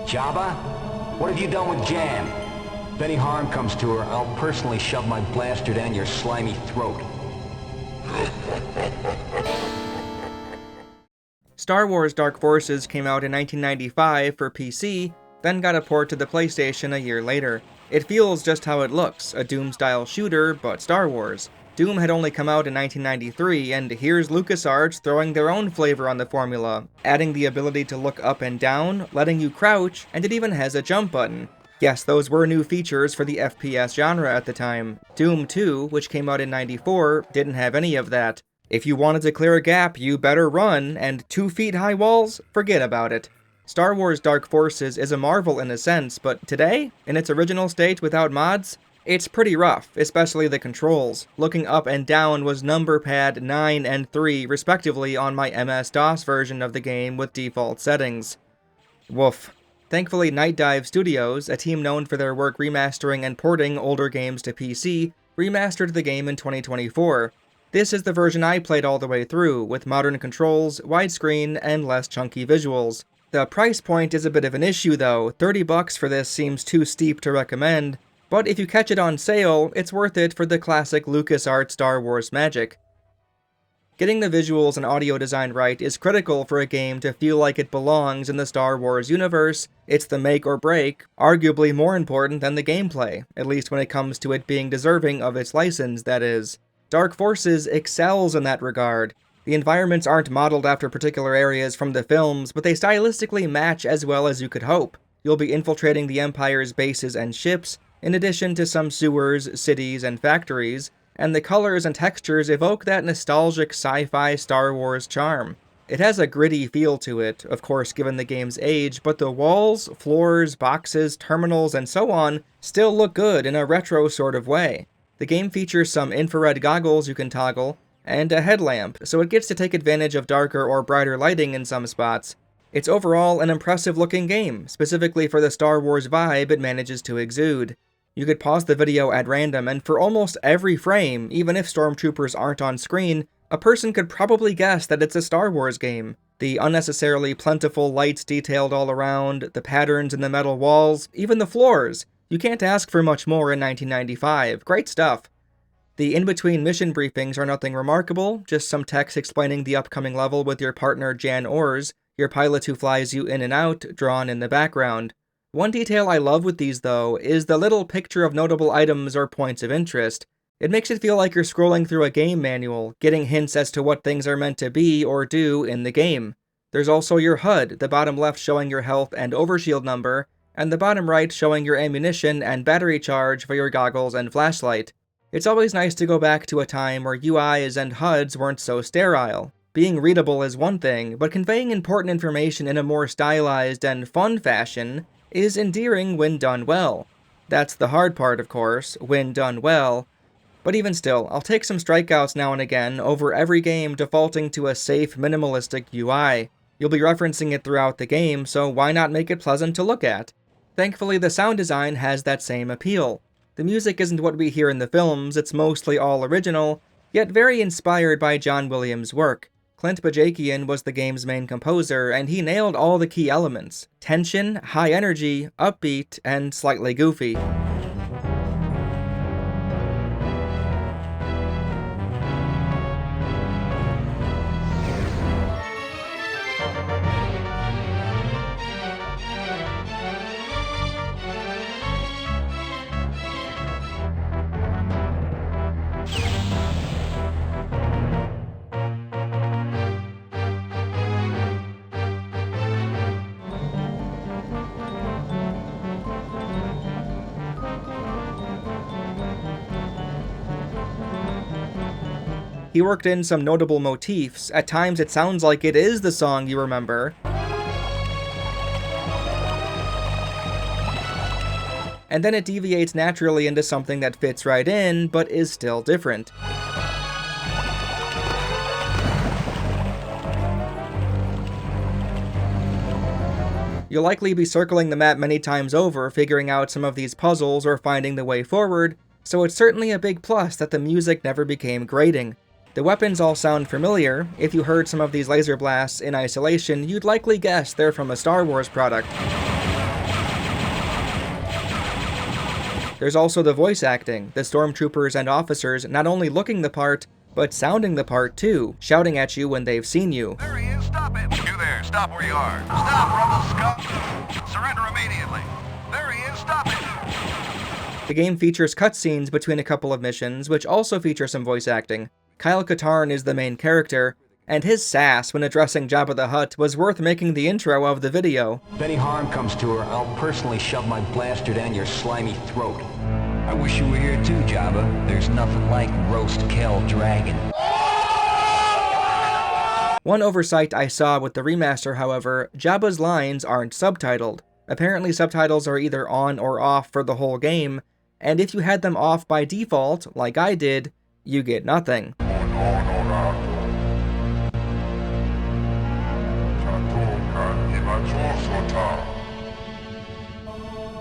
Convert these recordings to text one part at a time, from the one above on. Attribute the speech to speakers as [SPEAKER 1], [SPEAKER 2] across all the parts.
[SPEAKER 1] Jabba? What have you done with Jan? If any harm comes to her, I'll personally shove my blaster down your slimy throat.
[SPEAKER 2] Star Wars Dark Forces came out in 1995 for PC, then got a port to the PlayStation a year later. It feels just how it looks, a Doom-style shooter, but Star Wars. Doom had only come out in 1993, and here's LucasArts throwing their own flavor on the formula, adding the ability to look up and down, letting you crouch, and it even has a jump button. Yes, those were new features for the FPS genre at the time. Doom 2, which came out in 94, didn't have any of that. If you wanted to clear a gap, you better run, and 2 feet high walls? Forget about it. Star Wars Dark Forces is a marvel in a sense, but today, in its original state without mods, it's pretty rough, especially the controls. Looking up and down was number pad 9 and 3 respectively on my MS-DOS version of the game with default settings. Woof. Thankfully, Night Dive Studios, a team known for their work remastering and porting older games to PC, remastered the game in 2024. This is the version I played all the way through, with modern controls, widescreen, and less chunky visuals. The price point is a bit of an issue though. $30 for this seems too steep to recommend, but if you catch it on sale, it's worth it for the classic LucasArts Star Wars magic. Getting the visuals and audio design right is critical for a game to feel like it belongs in the Star Wars universe. It's the make or break, arguably more important than the gameplay, at least when it comes to it being deserving of its license, that is. Dark Forces excels in that regard. The environments aren't modeled after particular areas from the films, but they stylistically match as well as you could hope. You'll be infiltrating the Empire's bases and ships, in addition to some sewers, cities, and factories, and the colors and textures evoke that nostalgic sci-fi Star Wars charm. It has a gritty feel to it, of course given the game's age, but the walls, floors, boxes, terminals, and so on still look good in a retro sort of way. The game features some infrared goggles you can toggle, and a headlamp, so it gets to take advantage of darker or brighter lighting in some spots. It's overall an impressive looking game, specifically for the Star Wars vibe it manages to exude. You could pause the video at random, and for almost every frame, even if stormtroopers aren't on screen, a person could probably guess that it's a Star Wars game. The unnecessarily plentiful lights detailed all around, the patterns in the metal walls, even the floors. You can't ask for much more in 1995. Great stuff. The in-between mission briefings are nothing remarkable, just some text explaining the upcoming level with your partner Jan Ors, your pilot who flies you in and out, drawn in the background. One detail I love with these, though, is the little picture of notable items or points of interest. It makes it feel like you're scrolling through a game manual, getting hints as to what things are meant to be or do in the game. There's also your HUD, the bottom left showing your health and overshield number, and the bottom right showing your ammunition and battery charge for your goggles and flashlight. It's always nice to go back to a time where UIs and HUDs weren't so sterile. Being readable is one thing, but conveying important information in a more stylized and fun fashion is endearing when done well. That's the hard part, of course, when done well. But even still, I'll take some strikeouts now and again over every game defaulting to a safe, minimalistic UI. You'll be referencing it throughout the game, so why not make it pleasant to look at? Thankfully, the sound design has that same appeal. The music isn't what we hear in the films, it's mostly all original, yet very inspired by John Williams' work. Clint Bajakian was the game's main composer, and he nailed all the key elements: tension, high energy, upbeat, and slightly goofy. He worked in some notable motifs. At times it sounds like it is the song you remember, and then it deviates naturally into something that fits right in, but is still different. You'll likely be circling the map many times over, figuring out some of these puzzles or finding the way forward, so it's certainly a big plus that the music never became grating. The weapons all sound familiar. If you heard some of these laser blasts in isolation, you'd likely guess they're from a Star Wars product. There's also the voice acting, the stormtroopers and officers not only looking the part, but sounding the part too, shouting at you when they've seen you.
[SPEAKER 3] There he is, stop it! You there, stop where you are. Stop, Rumble Scum! Surrender immediately. There he is, stop it!
[SPEAKER 2] The game features cutscenes between a couple of missions, which also feature some voice acting. Kyle Katarn is the main character, and his sass when addressing Jabba the Hutt was worth making the intro of the video.
[SPEAKER 1] If any harm comes to her, I'll personally shove my blaster down your slimy throat. I wish you were here too, Jabba. There's nothing like roast Kel Dragon.
[SPEAKER 2] One oversight I saw with the remaster, however, Jabba's lines aren't subtitled. Apparently subtitles are either on or off for the whole game, and if you had them off by default, like I did, you get nothing.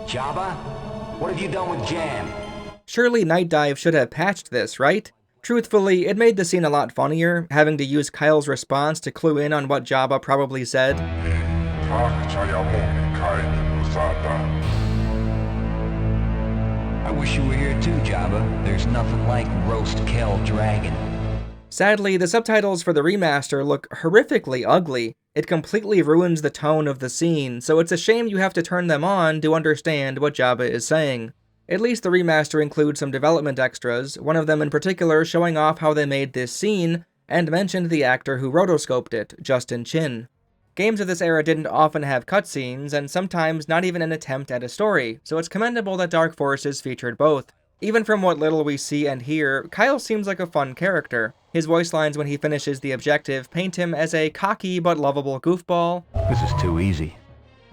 [SPEAKER 1] Jabba? What have you done with Jam?
[SPEAKER 2] Surely Night Dive should have patched this, right? Truthfully, it made the scene a lot funnier, having to use Kyle's response to clue in on what Jabba probably said.
[SPEAKER 1] I wish you were here too, Jabba. There's nothing like roast Kel Dragon.
[SPEAKER 2] Sadly, the subtitles for the remaster look horrifically ugly. It completely ruins the tone of the scene, so it's a shame you have to turn them on to understand what Jabba is saying. At least the remaster includes some development extras, one of them in particular showing off how they made this scene, and mentioned the actor who rotoscoped it, Justin Chin. Games of this era didn't often have cutscenes, and sometimes not even an attempt at a story, so it's commendable that Dark Forces featured both. Even from what little we see and hear, Kyle seems like a fun character. His voice lines when he finishes the objective paint him as a cocky but lovable goofball.
[SPEAKER 1] This is too easy.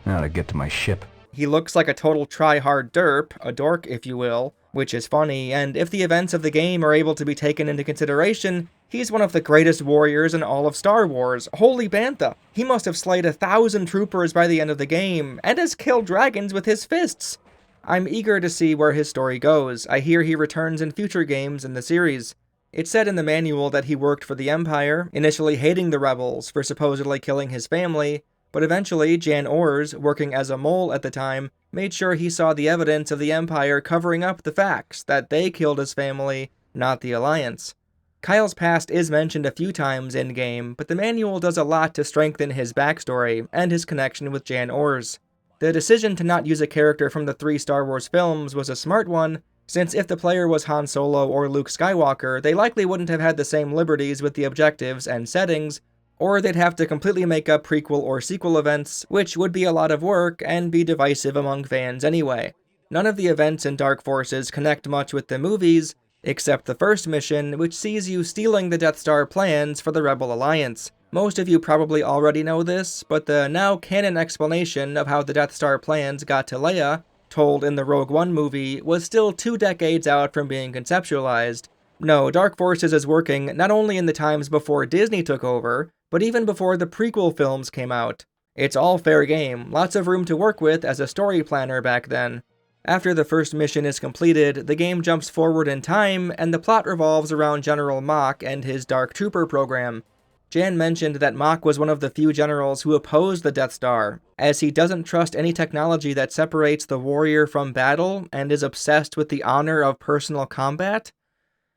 [SPEAKER 1] Now to get to my ship.
[SPEAKER 2] He looks like a total try-hard derp, a dork if you will, which is funny, and if the events of the game are able to be taken into consideration, he's one of the greatest warriors in all of Star Wars. Holy bantha! He must have slayed 1,000 troopers by the end of the game, and has killed dragons with his fists! I'm eager to see where his story goes. I hear he returns in future games in the series. It said in the manual that he worked for the Empire, initially hating the rebels for supposedly killing his family, but eventually Jan Ors, working as a mole at the time, made sure he saw the evidence of the Empire covering up the facts that they killed his family, not the Alliance. Kyle's past is mentioned a few times in-game, but the manual does a lot to strengthen his backstory and his connection with Jan Ors. The decision to not use a character from the 3 Star Wars films was a smart one, since if the player was Han Solo or Luke Skywalker, they likely wouldn't have had the same liberties with the objectives and settings, or they'd have to completely make up prequel or sequel events, which would be a lot of work and be divisive among fans anyway. None of the events in Dark Forces connect much with the movies, except the first mission, which sees you stealing the Death Star plans for the Rebel Alliance. Most of you probably already know this, but the now canon explanation of how the Death Star plans got to Leia, told in the Rogue One movie, was still 2 decades out from being conceptualized. No, Dark Forces is working not only in the times before Disney took over, but even before the prequel films came out. It's all fair game, lots of room to work with as a story planner back then. After the first mission is completed, the game jumps forward in time, and the plot revolves around General Mach and his Dark Trooper program. Jan mentioned that Mach was one of the few generals who opposed the Death Star, as he doesn't trust any technology that separates the warrior from battle and is obsessed with the honor of personal combat.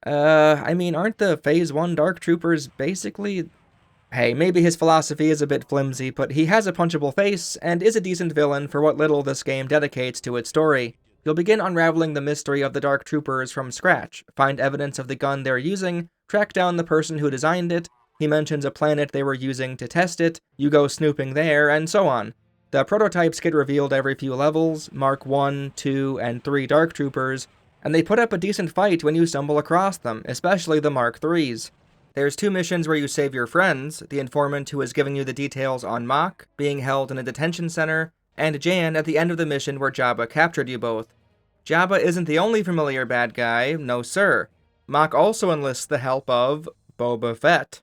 [SPEAKER 2] I mean, aren't the Phase 1 Dark Troopers basically... Hey, maybe his philosophy is a bit flimsy, but he has a punchable face, and is a decent villain for what little this game dedicates to its story. You'll begin unraveling the mystery of the Dark Troopers from scratch, find evidence of the gun they're using, track down the person who designed it, he mentions a planet they were using to test it, you go snooping there, and so on. The prototypes get revealed every few levels, Mark 1, 2, and 3 Dark Troopers, and they put up a decent fight when you stumble across them, especially the Mark 3s. There's 2 missions where you save your friends, the informant who is giving you the details on Mach, being held in a detention center, and Jan at the end of the mission where Jabba captured you both. Jabba isn't the only familiar bad guy, no sir. Mach also enlists the help of Boba Fett.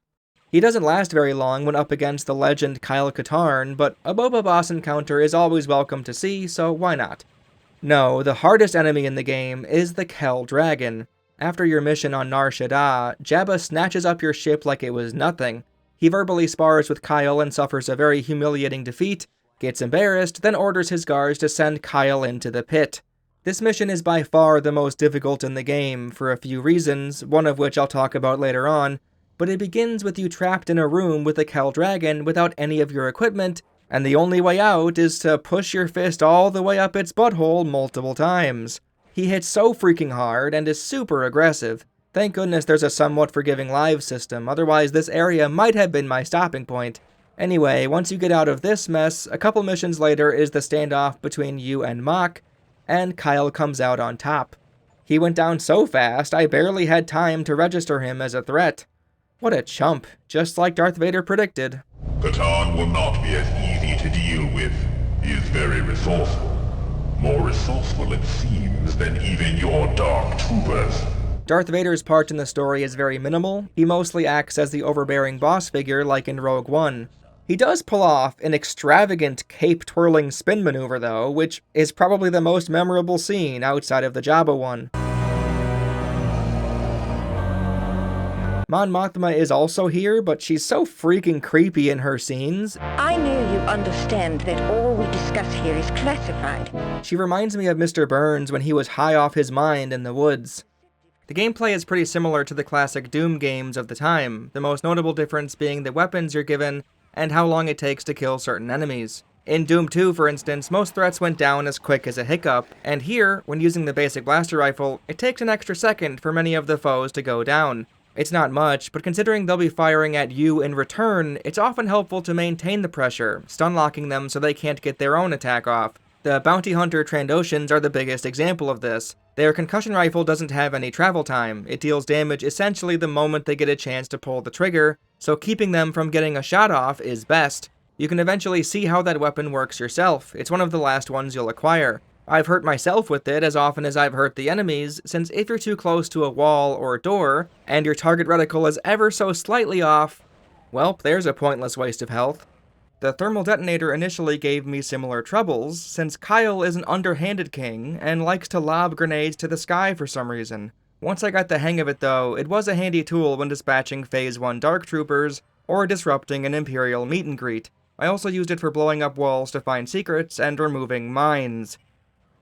[SPEAKER 2] He doesn't last very long when up against the legend Kyle Katarn, but a Boba boss encounter is always welcome to see, so why not? No, the hardest enemy in the game is the Kel Dragon. After your mission on Nar Shaddaa, Jabba snatches up your ship like it was nothing. He verbally spars with Kyle and suffers a very humiliating defeat, gets embarrassed, then orders his guards to send Kyle into the pit. This mission is by far the most difficult in the game, for a few reasons, one of which I'll talk about later on, but it begins with you trapped in a room with a Kel Dragon without any of your equipment, and the only way out is to push your fist all the way up its butthole multiple times. He hits so freaking hard and is super aggressive. Thank goodness there's a somewhat forgiving live system, otherwise this area might have been my stopping point. Anyway, once you get out of this mess, a couple missions later is the standoff between you and Mach, and Kyle comes out on top. He went down so fast, I barely had time to register him as a threat. What a chump, just like Darth Vader predicted.
[SPEAKER 4] Catan will not be as easy to deal with. He is very resourceful. More resourceful, it seems, than even your Dark Troopers.
[SPEAKER 2] Darth Vader's part in the story is very minimal. He mostly acts as the overbearing boss figure like in Rogue One. He does pull off an extravagant cape-twirling spin maneuver though, which is probably the most memorable scene outside of the Jabba one. Mon Mothma is also here, but she's so freaking creepy in her scenes.
[SPEAKER 5] I know you understand that all we discuss here is classified.
[SPEAKER 2] She reminds me of Mr. Burns when he was high off his mind in the woods. The gameplay is pretty similar to the classic Doom games of the time, the most notable difference being the weapons you're given and how long it takes to kill certain enemies. In Doom 2, for instance, most threats went down as quick as a hiccup, and here, when using the basic blaster rifle, it takes an extra second for many of the foes to go down. It's not much, but considering they'll be firing at you in return, it's often helpful to maintain the pressure, stun-locking them so they can't get their own attack off. The Bounty Hunter Trandoshans are the biggest example of this. Their concussion rifle doesn't have any travel time. It deals damage essentially the moment they get a chance to pull the trigger, so keeping them from getting a shot off is best. You can eventually see how that weapon works yourself. It's one of the last ones you'll acquire. I've hurt myself with it as often as I've hurt the enemies, since if you're too close to a wall or door, and your target reticle is ever so slightly off, well, there's a pointless waste of health. The thermal detonator initially gave me similar troubles, since Kyle is an underhanded king and likes to lob grenades to the sky for some reason. Once I got the hang of it though, it was a handy tool when dispatching Phase 1 Dark Troopers or disrupting an Imperial meet and greet. I also used it for blowing up walls to find secrets and removing mines.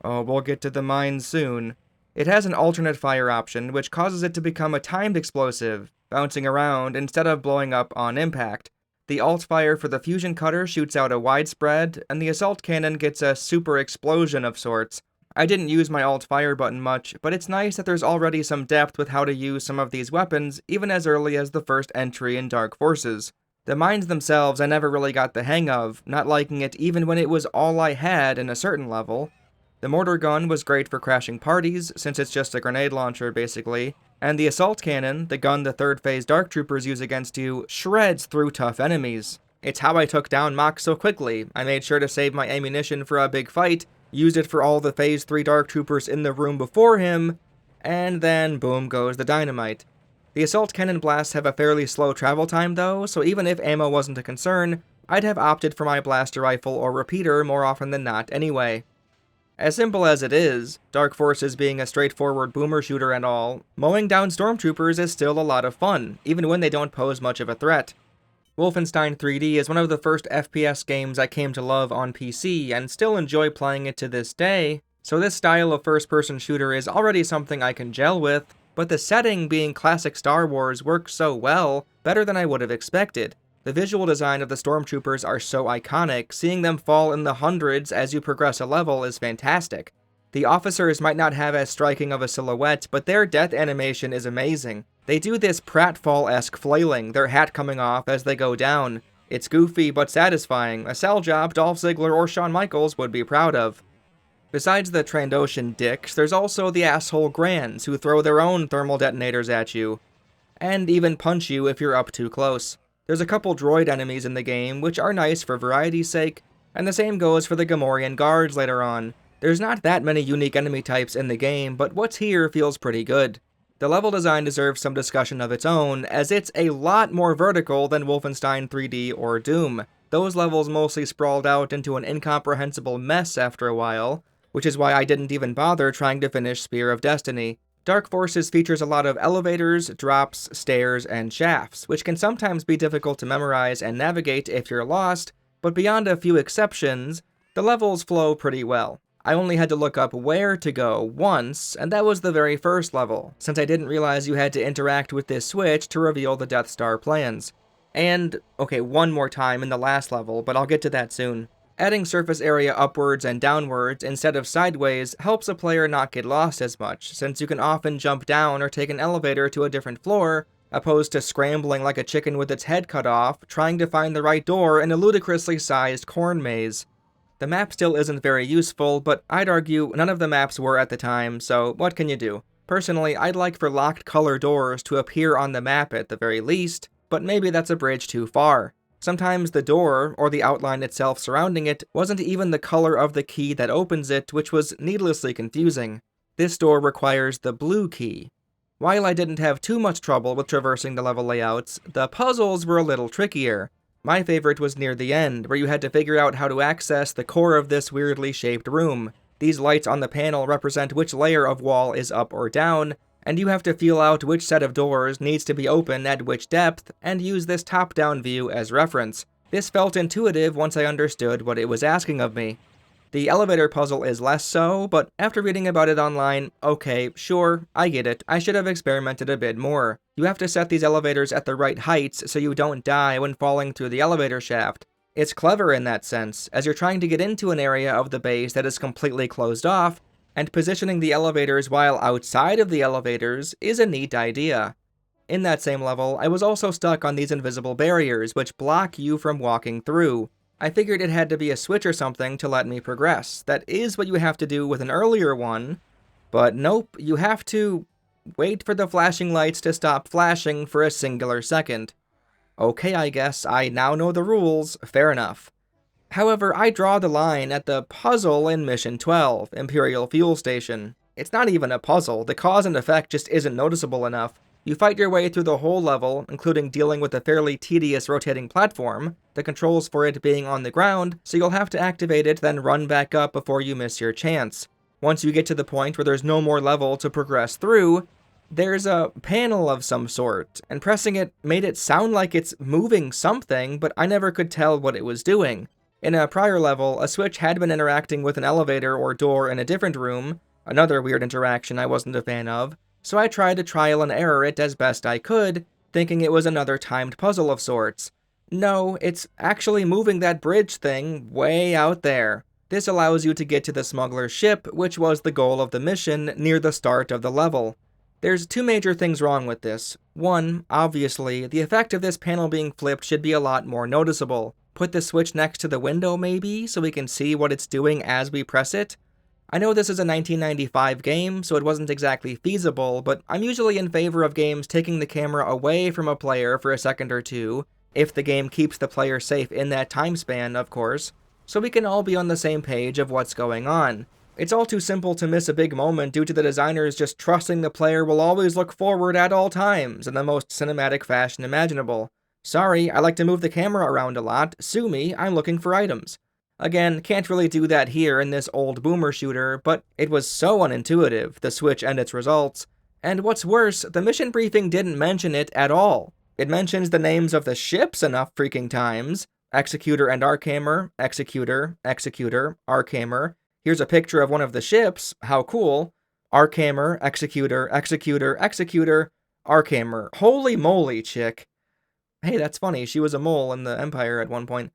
[SPEAKER 2] Oh, we'll get to the mines soon. It has an alternate fire option, which causes it to become a timed explosive, bouncing around instead of blowing up on impact. The alt fire for the fusion cutter shoots out a widespread, and the assault cannon gets a super explosion of sorts. I didn't use my alt fire button much, but it's nice that there's already some depth with how to use some of these weapons, even as early as the first entry in Dark Forces. The mines themselves I never really got the hang of, not liking it even when it was all I had in a certain level. The mortar gun was great for crashing parties, since it's just a grenade launcher basically, and the assault cannon, the gun the third phase Dark Troopers use against you, shreds through tough enemies. It's how I took down Mach so quickly. I made sure to save my ammunition for a big fight, used it for all the Phase 3 Dark Troopers in the room before him, and then boom goes the dynamite. The assault cannon blasts have a fairly slow travel time though, so even if ammo wasn't a concern, I'd have opted for my blaster rifle or repeater more often than not anyway. As simple as it is, Dark Forces being a straightforward boomer shooter and all, mowing down stormtroopers is still a lot of fun, even when they don't pose much of a threat. Wolfenstein 3D is one of the first FPS games I came to love on PC, and still enjoy playing it to this day, so this style of first-person shooter is already something I can gel with, but the setting being classic Star Wars works so well, better than I would have expected. The visual design of the stormtroopers are so iconic, seeing them fall in the hundreds as you progress a level is fantastic. The officers might not have as striking of a silhouette, but their death animation is amazing. They do this pratfall-esque flailing, their hat coming off as they go down. It's goofy but satisfying, a cell job Dolph Ziggler or Shawn Michaels would be proud of. Besides the Trandoshan dicks, there's also the asshole Grands who throw their own thermal detonators at you, and even punch you if you're up too close. There's a couple droid enemies in the game, which are nice for variety's sake, and the same goes for the Gamorrean guards later on. There's not that many unique enemy types in the game, but what's here feels pretty good. The level design deserves some discussion of its own, as it's a lot more vertical than Wolfenstein 3D or Doom. Those levels mostly sprawled out into an incomprehensible mess after a while, which is why I didn't even bother trying to finish Spear of Destiny. Dark Forces features a lot of elevators, drops, stairs, and shafts, which can sometimes be difficult to memorize and navigate if you're lost, but beyond a few exceptions, the levels flow pretty well. I only had to look up where to go once, and that was the very first level, since I didn't realize you had to interact with this switch to reveal the Death Star plans. And, okay, one more time in the last level, but I'll get to that soon. Adding surface area upwards and downwards instead of sideways helps a player not get lost as much, since you can often jump down or take an elevator to a different floor, opposed to scrambling like a chicken with its head cut off, trying to find the right door in a ludicrously sized corn maze. The map still isn't very useful, but I'd argue none of the maps were at the time, so what can you do? Personally, I'd like for locked color doors to appear on the map at the very least, but maybe that's a bridge too far. Sometimes the door, or the outline itself surrounding it, wasn't even the color of the key that opens it, which was needlessly confusing. This door requires the blue key. While I didn't have too much trouble with traversing the level layouts, the puzzles were a little trickier. My favorite was near the end, where you had to figure out how to access the core of this weirdly shaped room. These lights on the panel represent which layer of wall is up or down, and you have to feel out which set of doors needs to be open at which depth, and use this top-down view as reference. This felt intuitive once I understood what it was asking of me. The elevator puzzle is less so, but after reading about it online, okay, sure, I get it, I should have experimented a bit more. You have to set these elevators at the right heights so you don't die when falling through the elevator shaft. It's clever in that sense, as you're trying to get into an area of the base that is completely closed off, and positioning the elevators while outside of the elevators is a neat idea. In that same level, I was also stuck on these invisible barriers which block you from walking through. I figured it had to be a switch or something to let me progress. That is what you have to do with an earlier one, but nope, you have to wait for the flashing lights to stop flashing for a singular second. Okay, I guess I now know the rules, fair enough. However, I draw the line at the puzzle in Mission 12, Imperial Fuel Station. It's not even a puzzle, the cause and effect just isn't noticeable enough. You fight your way through the whole level, including dealing with a fairly tedious rotating platform, the controls for it being on the ground, so you'll have to activate it then run back up before you miss your chance. Once you get to the point where there's no more level to progress through, there's a panel of some sort, and pressing it made it sound like it's moving something, but I never could tell what it was doing. In a prior level, a switch had been interacting with an elevator or door in a different room, another weird interaction I wasn't a fan of, so I tried to trial and error it as best I could, thinking it was another timed puzzle of sorts. No, it's actually moving that bridge thing way out there. This allows you to get to the smuggler's ship, which was the goal of the mission near the start of the level. There's two major things wrong with this. One, obviously, the effect of this panel being flipped should be a lot more noticeable. Put the switch next to the window maybe, so we can see what it's doing as we press it? I know this is a 1995 game, so it wasn't exactly feasible, but I'm usually in favor of games taking the camera away from a player for a second or two, if the game keeps the player safe in that time span, of course, so we can all be on the same page of what's going on. It's all too simple to miss a big moment due to the designers just trusting the player will always look forward at all times in the most cinematic fashion imaginable. Sorry, I like to move the camera around a lot, sue me, I'm looking for items. Again, can't really do that here in this old boomer shooter, but it was so unintuitive, the switch and its results. And what's worse, the mission briefing didn't mention it at all. It mentions the names of the ships enough freaking times. Executor and Archammer, Executor, Executor, Archammer. Here's a picture of one of the ships, how cool. Archammer, Executor, Executor, Executor, Archammer. Holy moly, chick. Hey, that's funny, she was a mole in the Empire at one point.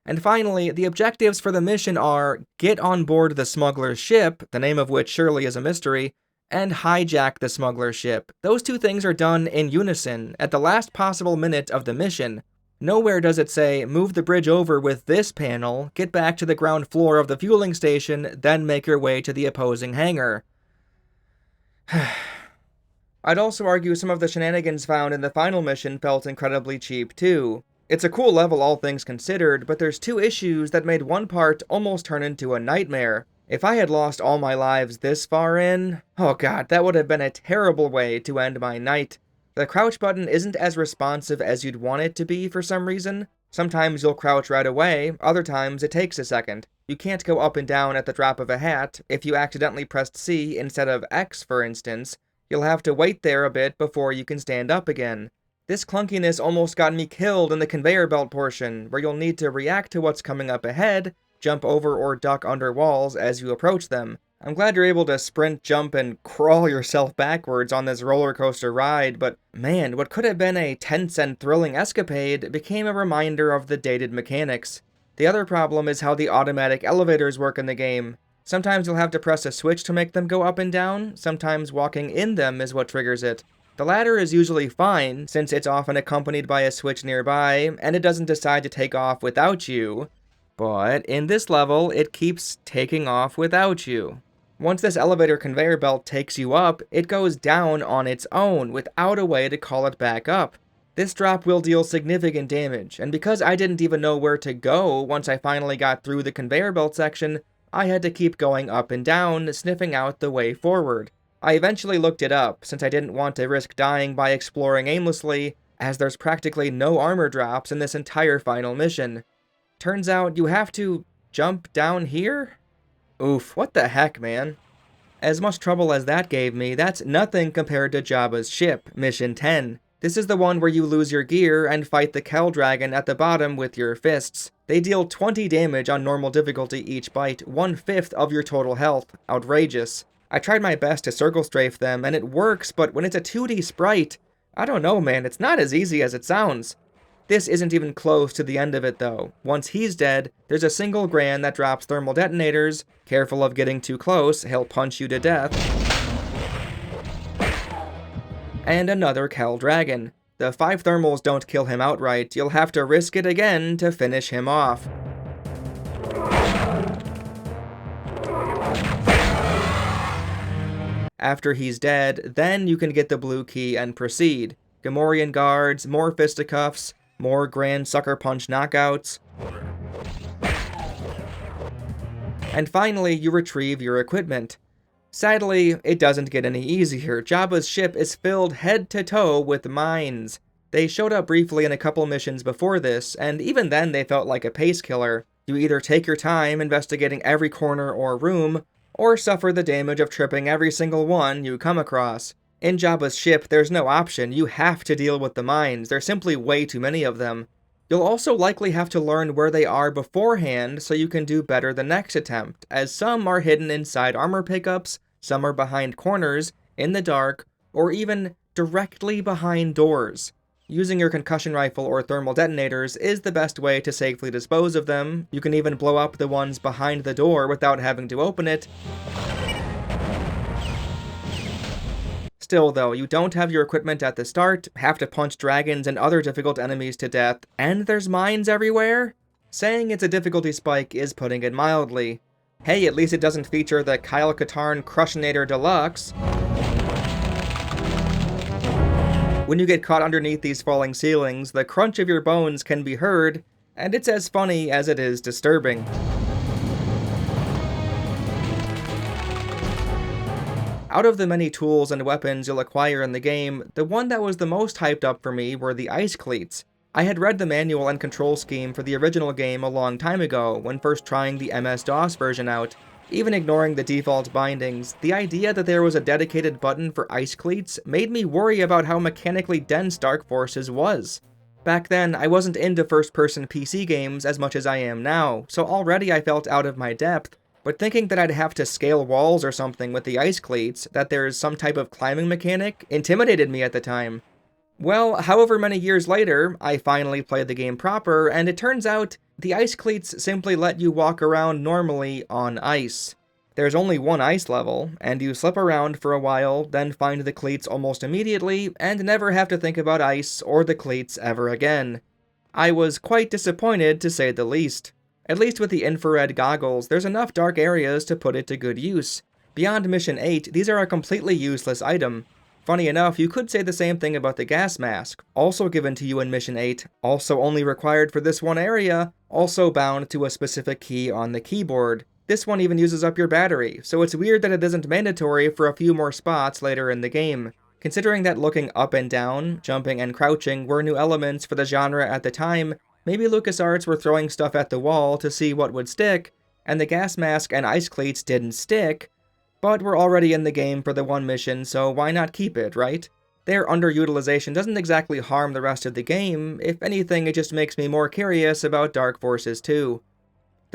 [SPEAKER 2] And finally, the objectives for the mission are get on board the smuggler's ship, the name of which surely is a mystery, and hijack the smuggler's ship. Those two things are done in unison at the last possible minute of the mission. Nowhere does it say, move the bridge over with this panel, get back to the ground floor of the fueling station, then make your way to the opposing hangar. I'd also argue some of the shenanigans found in the final mission felt incredibly cheap too. It's a cool level all things considered, but there's two issues that made one part almost turn into a nightmare. If I had lost all my lives this far in, oh god, that would have been a terrible way to end my night. The crouch button isn't as responsive as you'd want it to be for some reason. Sometimes you'll crouch right away, other times it takes a second. You can't go up and down at the drop of a hat. If you accidentally pressed C instead of X, for instance, you'll have to wait there a bit before you can stand up again. This clunkiness almost got me killed in the conveyor belt portion, where you'll need to react to what's coming up ahead, jump over or duck under walls as you approach them. I'm glad you're able to sprint, jump, and crawl yourself backwards on this roller coaster ride, but man, what could have been a tense and thrilling escapade became a reminder of the dated mechanics. The other problem is how the automatic elevators work in the game. Sometimes you'll have to press a switch to make them go up and down, sometimes walking in them is what triggers it. The latter is usually fine, since it's often accompanied by a switch nearby, and it doesn't decide to take off without you. But in this level, it keeps taking off without you. Once this elevator conveyor belt takes you up, it goes down on its own, without a way to call it back up. This drop will deal significant damage, and because I didn't even know where to go once I finally got through the conveyor belt section, I had to keep going up and down, sniffing out the way forward. I eventually looked it up, since I didn't want to risk dying by exploring aimlessly, as there's practically no armor drops in this entire final mission. Turns out you have to jump down here? Oof, what the heck, man? As much trouble as that gave me, that's nothing compared to Jabba's ship, Mission 10. This is the one where you lose your gear and fight the Kell Dragon at the bottom with your fists. They deal 20 damage on normal difficulty each bite, 1/5 of your total health. Outrageous. I tried my best to circle strafe them, and it works, but when it's a 2D sprite, I don't know, man, it's not as easy as it sounds. This isn't even close to the end of it, though. Once he's dead, there's a single Gran that drops thermal detonators. Careful of getting too close, he'll punch you to death. And another Kell Dragon. The 5 thermals don't kill him outright, you'll have to risk it again to finish him off. After he's dead, then you can get the blue key and proceed. Gamorrean guards, more fisticuffs, more Grand Sucker Punch knockouts. And finally, you retrieve your equipment. Sadly, it doesn't get any easier. Jabba's ship is filled head to toe with mines. They showed up briefly in a couple missions before this, and even then they felt like a pace killer. You either take your time investigating every corner or room, or suffer the damage of tripping every single one you come across. In Jabba's ship, there's no option. You have to deal with the mines. There's simply way too many of them. You'll also likely have to learn where they are beforehand so you can do better the next attempt, as some are hidden inside armor pickups, some are behind corners, in the dark, or even directly behind doors. Using your concussion rifle or thermal detonators is the best way to safely dispose of them. You can even blow up the ones behind the door without having to open it. Still though, you don't have your equipment at the start, have to punch dragons and other difficult enemies to death, and there's mines everywhere? Saying it's a difficulty spike is putting it mildly. Hey, at least it doesn't feature the Kyle Katarn Crushinator Deluxe. When you get caught underneath these falling ceilings, the crunch of your bones can be heard, and it's as funny as it is disturbing. Out of the many tools and weapons you'll acquire in the game, the one that was the most hyped up for me were the ice cleats. I had read the manual and control scheme for the original game a long time ago, when first trying the MS-DOS version out. Even ignoring the default bindings, the idea that there was a dedicated button for ice cleats made me worry about how mechanically dense Dark Forces was. Back then, I wasn't into first-person PC games as much as I am now, so already I felt out of my depth, but thinking that I'd have to scale walls or something with the ice cleats, that there's some type of climbing mechanic, intimidated me at the time. Well, however many years later, I finally played the game proper, and it turns out the ice cleats simply let you walk around normally on ice. There's only one ice level, and you slip around for a while, then find the cleats almost immediately, and never have to think about ice or the cleats ever again. I was quite disappointed, to say the least. At least with the infrared goggles, there's enough dark areas to put it to good use. Beyond Mission 8, these are a completely useless item. Funny enough, you could say the same thing about the gas mask, also given to you in Mission 8, also only required for this one area, also bound to a specific key on the keyboard. This one even uses up your battery, so it's weird that it isn't mandatory for a few more spots later in the game. Considering that looking up and down, jumping and crouching were new elements for the genre at the time, maybe LucasArts were throwing stuff at the wall to see what would stick, and the gas mask and ice cleats didn't stick, but we're already in the game for the one mission, so why not keep it, right? Their underutilization doesn't exactly harm the rest of the game. If anything, it just makes me more curious about Dark Forces 2.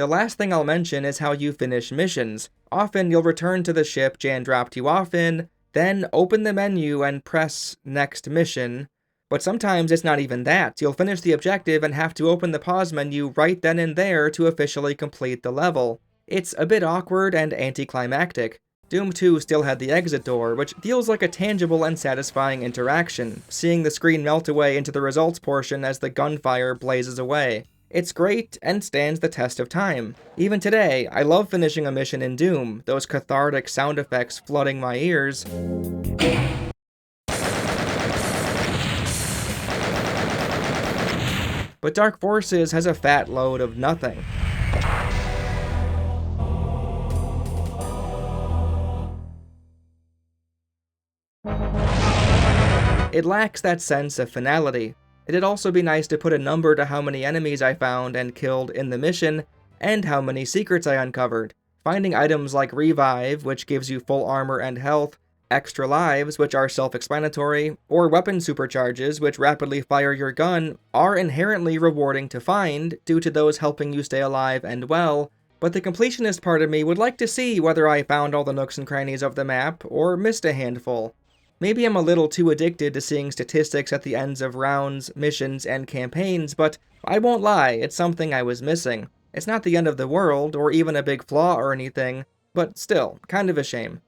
[SPEAKER 2] The last thing I'll mention is how you finish missions. Often you'll return to the ship Jan dropped you off in, then open the menu and press next mission. But sometimes it's not even that. You'll finish the objective and have to open the pause menu right then and there to officially complete the level. It's a bit awkward and anticlimactic. Doom 2 still had the exit door, which feels like a tangible and satisfying interaction, seeing the screen melt away into the results portion as the gunfire blazes away. It's great and stands the test of time. Even today, I love finishing a mission in Doom, those cathartic sound effects flooding my ears. But Dark Forces has a fat load of nothing. It lacks that sense of finality. It'd also be nice to put a number to how many enemies I found and killed in the mission, and how many secrets I uncovered. Finding items like Revive, which gives you full armor and health, extra lives, which are self-explanatory, or weapon supercharges, which rapidly fire your gun, are inherently rewarding to find, due to those helping you stay alive and well, but the completionist part of me would like to see whether I found all the nooks and crannies of the map, or missed a handful. Maybe I'm a little too addicted to seeing statistics at the ends of rounds, missions, and campaigns, but I won't lie, it's something I was missing. It's not the end of the world, or even a big flaw or anything, but still, kind of a shame.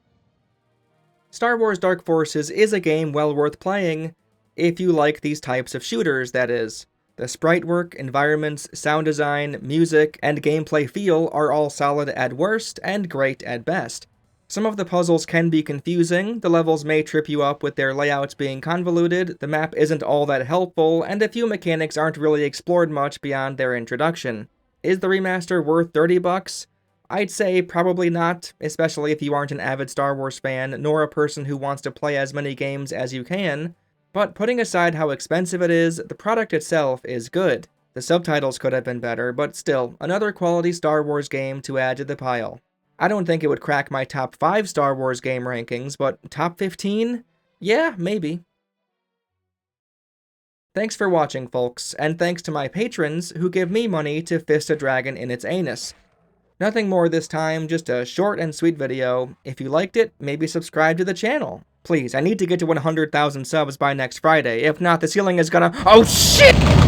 [SPEAKER 2] Star Wars Dark Forces is a game well worth playing, if you like these types of shooters, that is. The sprite work, environments, sound design, music, and gameplay feel are all solid at worst, and great at best. Some of the puzzles can be confusing, the levels may trip you up with their layouts being convoluted, the map isn't all that helpful, and a few mechanics aren't really explored much beyond their introduction. Is the remaster worth $30? I'd say probably not, especially if you aren't an avid Star Wars fan, nor a person who wants to play as many games as you can. But putting aside how expensive it is, the product itself is good. The subtitles could have been better, but still, another quality Star Wars game to add to the pile. I don't think it would crack my top 5 Star Wars game rankings, but top 15? Yeah, maybe. Thanks for watching, folks, and thanks to my patrons who give me money to fist a dragon in its anus. Nothing more this time, just a short and sweet video. If you liked it, maybe subscribe to the channel. Please, I need to get to 100,000 subs by next Friday. If not, the ceiling is gonna— oh shit!